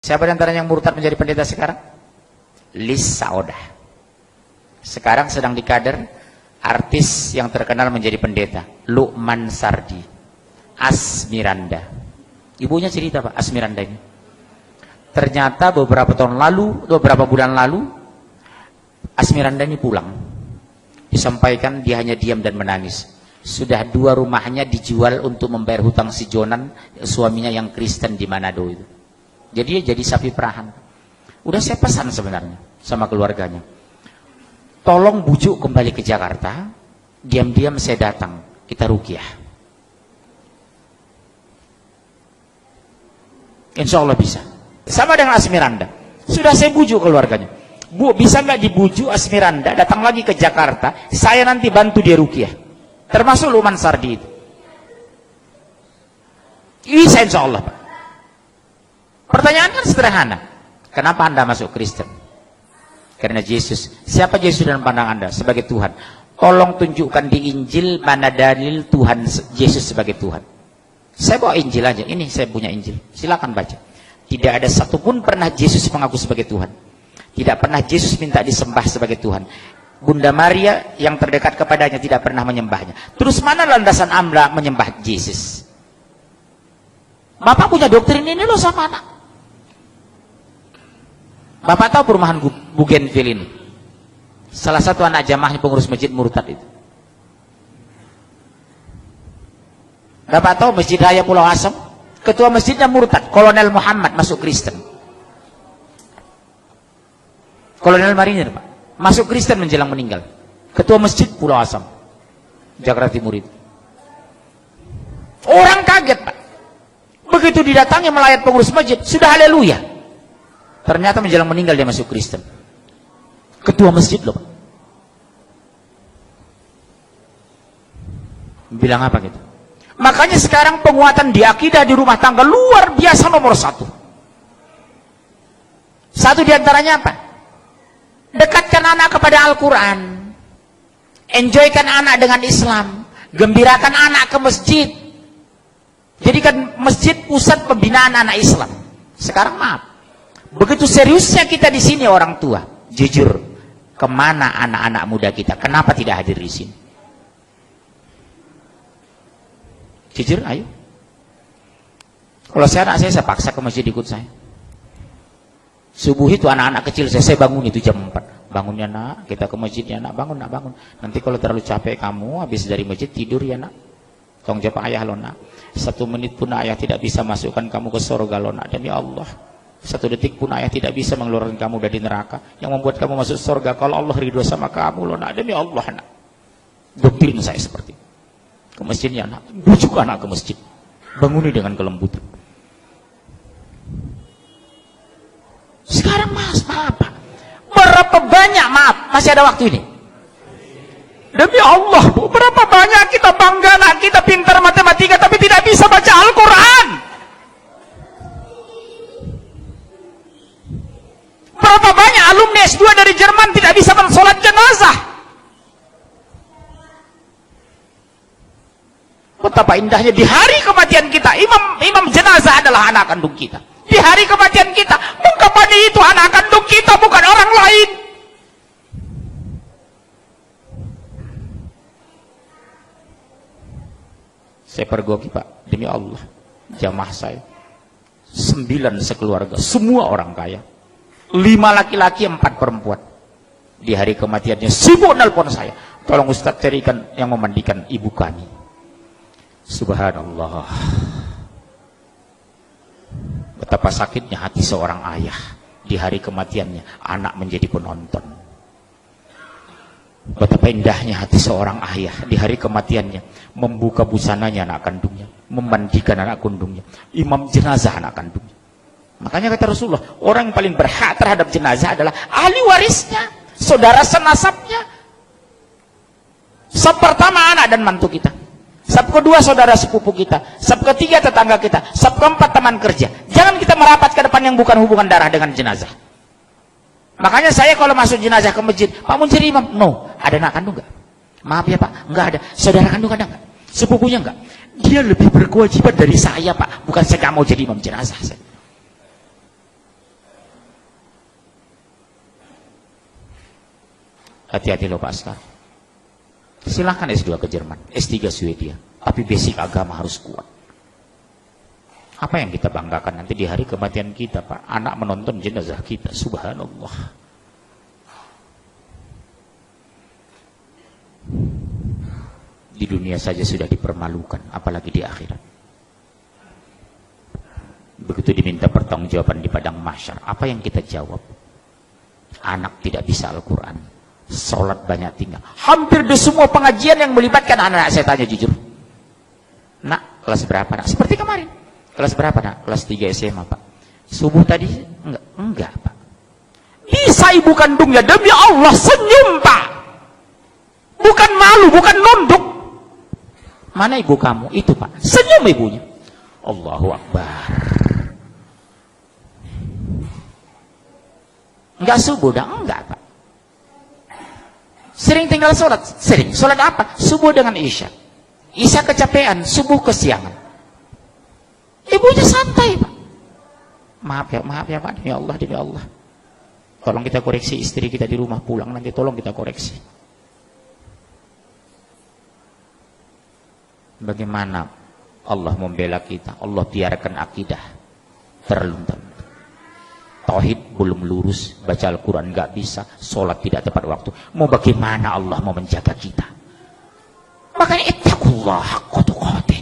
Siapa di antara yang murtad menjadi pendeta sekarang? Lis Saodah. Sekarang sedang dikader artis yang terkenal menjadi pendeta, Lukman Sardi, Asmiranda. Ibunya cerita Pak, Asmiranda ini. Ternyata beberapa bulan lalu, Asmiranda ini pulang. Disampaikan dia hanya diam dan menangis. Sudah 2 rumahnya dijual untuk membayar hutang si Jonan, suaminya yang Kristen di Manado itu. Jadi dia jadi sapi perahan. Udah saya pesan sebenarnya sama keluarganya. Tolong bujuk kembali ke Jakarta. Diam-diam saya datang. Kita ruqyah. Insya Allah bisa. Sama dengan Asmiranda. Sudah saya bujuk keluarganya. Bu, bisa nggak dibujuk Asmiranda datang lagi ke Jakarta? Saya nanti bantu dia ruqyah. Termasuk Lukman Sardi itu. Bisa insya Allah Pak. Pertanyaan kan sederhana. Kenapa Anda masuk Kristen? Karena Yesus. Siapa Yesus dalam pandang Anda? Sebagai Tuhan. Tolong tunjukkan di Injil mana dalil Tuhan Yesus sebagai Tuhan. Saya bawa Injil aja. Ini saya punya Injil. Silakan baca. Tidak ada satupun pernah Yesus mengaku sebagai Tuhan. Tidak pernah Yesus minta disembah sebagai Tuhan. Bunda Maria yang terdekat kepadanya tidak pernah menyembahnya. Terus mana landasan Anda menyembah Yesus? Bapak punya doktrin ini loh sama anak. Bapak tahu perumahan Bougainville ini? Salah satu anak jamaahnya pengurus masjid murtad itu. Bapak tahu Masjid Raya Pulau Asam? Ketua masjidnya murtad, Kolonel Muhammad masuk Kristen. Kolonel Marinir Pak, masuk Kristen menjelang meninggal. Ketua masjid Pulau Asam, Jakarta Timur itu. Orang kaget Pak. Begitu didatangi melayat pengurus masjid, sudah haleluya. Ternyata menjelang meninggal dia masuk Kristen. Ketua masjid loh Pak. Bilang apa gitu? Makanya sekarang penguatan di akidah di rumah tangga luar biasa nomor 1. Satu diantaranya apa? Dekatkan anak kepada Al-Quran. Enjoykan anak dengan Islam. Gembirakan anak ke masjid. Jadikan masjid pusat pembinaan anak Islam. Sekarang maaf. Begitu seriusnya kita di sini orang tua, jujur, kemana anak-anak muda kita? Kenapa tidak hadir di sini? Jujur, ayo. Kalau anak saya paksa ke masjid ikut saya. Subuh itu anak-anak kecil saya bangun itu jam 4. Bangunnya nak, kita ke masjid ya nak, bangun nak, bangun. Nanti kalau terlalu capek kamu, habis dari masjid tidur ya nak. Tolong jawab ayah lo nak. 1 menit pun ayah tidak bisa masukkan kamu ke surga lo nak, demi Allah. 1 detik pun ayah tidak bisa mengeluarkan kamu dari neraka. Yang membuat kamu masuk surga kalau Allah ridho sama kamu loh nak, demi Allah nak. Doktrin saya seperti itu. Ke masjidnya nak, bujuk anak ke masjid, banguni dengan kelembutan. Sekarang mas, maaf Pak, berapa banyak, maaf, masih ada waktu ini. Demi Allah Bu, berapa banyak kita bangga nak, kita pintar matematika tapi tidak bisa baca Al-Quran. Berapa banyak alumni S2 dari Jerman tidak bisa mensolat jenazah. Betapa indahnya di hari kematian kita, imam jenazah adalah anak kandung kita. Di hari kematian kita, ungkapannya itu anak kandung kita, bukan orang lain. Saya pergoki Pak, demi Allah, jamaah saya 9 sekeluarga, semua orang kaya. 5 laki-laki, 4 perempuan. Di hari kematiannya sibuk nelpon saya. Tolong Ustaz carikan yang memandikan ibu kami. Subhanallah. Betapa sakitnya hati seorang ayah. Di hari kematiannya anak menjadi penonton. Betapa indahnya hati seorang ayah. Di hari kematiannya membuka busananya anak kandungnya, memandikan anak kandungnya, imam jenazah anak kandungnya. Makanya kata Rasulullah, orang yang paling berhak terhadap jenazah adalah ahli warisnya, saudara senasabnya. Sab pertama anak dan mantu kita. Sab kedua saudara sepupu kita. Sab ketiga tetangga kita. Sab keempat teman kerja. Jangan kita merapat ke depan yang bukan hubungan darah dengan jenazah. Makanya saya kalau masuk jenazah ke masjid, Pak mau jadi imam? No. Ada anak kandung nggak? Maaf ya Pak, nggak ada. Saudara kandung ada nggak? Sepupunya nggak? Dia lebih berkewajiban dari saya Pak. Bukan saya nggak mau jadi imam jenazah. Hati-hati loh Pak sekarang. Silahkan S2 ke Jerman, S3 Swedia, tapi basic agama harus kuat. Apa yang kita banggakan nanti di hari kematian kita, Pak? Anak menonton jenazah kita, subhanallah. Di dunia saja sudah dipermalukan, apalagi di akhirat. Begitu diminta pertanggungjawaban di padang mahsyar, apa yang kita jawab? Anak tidak bisa Al-Quran, sholat banyak tinggal. Hampir di semua pengajian yang melibatkan anak, saya tanya jujur, nak, kelas berapa nak? Seperti kemarin, kelas berapa nak? Kelas 3 SMA Pak. Subuh tadi? Enggak Pak. Bisa ibu kandungnya, demi Allah senyum Pak, bukan malu, bukan nunduk. Mana ibu kamu? Itu Pak, senyum ibunya. Allahu Akbar. Enggak subuh dah? Enggak Pak. Sering tinggal sholat? Sering. Sholat apa? Subuh dengan Isya. Isya kecapean, subuh kesiangan. Ibunya santai Pak. Maaf ya Pak, demi Allah. Tolong kita koreksi istri kita di rumah pulang nanti, tolong kita koreksi. Bagaimana Allah membela kita? Allah biarkan akidah terluntar. Tauhid belum lurus, baca Al-Quran nggak bisa, sholat tidak tepat waktu. Mau bagaimana Allah mau menjaga kita? Makanya ittaqullah haqqa tuqatih.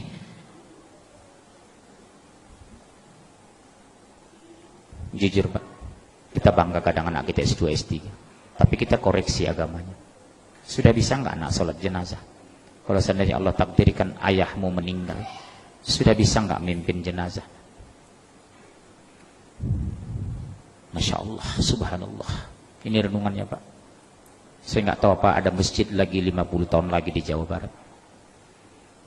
Jujur Pak, kita bangga kadang anak kita S2 S3, tapi kita koreksi agamanya. Sudah bisa nggak anak sholat jenazah? Kalau seandainya Allah takdirkan ayahmu meninggal, sudah bisa nggak mimpin jenazah? Masya Allah, subhanallah. Ini renungannya Pak. Saya nggak tahu apa ada masjid lagi 50 tahun lagi di Jawa Barat.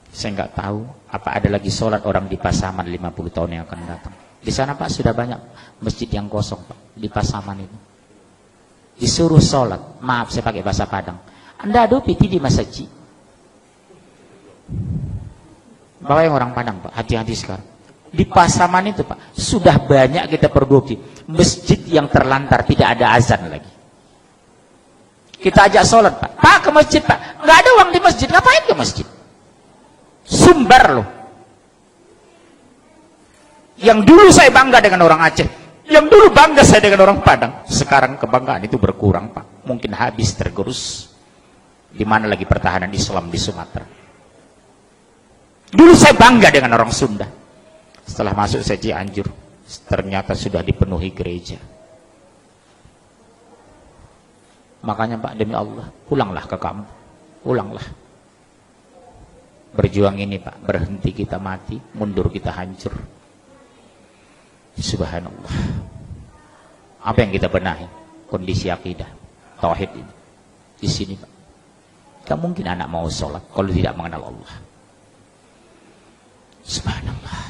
Saya nggak tahu apa ada lagi sholat orang di Pasaman 50 tahun yang akan datang. Di sana Pak sudah banyak masjid yang kosong Pak, di Pasaman itu. Disuruh sholat, maaf saya pakai bahasa Padang, Anda ada piti di masjid. Bapak yang orang Padang Pak, hati-hati sekarang. Di Pasaman itu Pak, sudah banyak kita pergoki masjid yang terlantar, tidak ada azan lagi. Kita ajak sholat Pak, ke masjid Pak, nggak ada uang di masjid, ngapain ke masjid? Sumbar loh. Yang dulu saya bangga dengan orang Aceh, yang dulu bangga saya dengan orang Padang, sekarang kebanggaan itu berkurang Pak, mungkin habis tergerus. Di mana lagi pertahanan Islam di Sumatera? Dulu saya bangga dengan orang Sunda. Setelah masuk saya Cianjur, ternyata sudah dipenuhi gereja. Makanya Pak, demi Allah, pulanglah ke kamu, pulanglah. Berjuang ini Pak, berhenti kita mati, mundur kita hancur. Subhanallah. Apa yang kita benahi? Kondisi akidah, tauhid ini. Di sini Pak, gak mungkin anak mau sholat kalau tidak mengenal Allah. Subhanallah.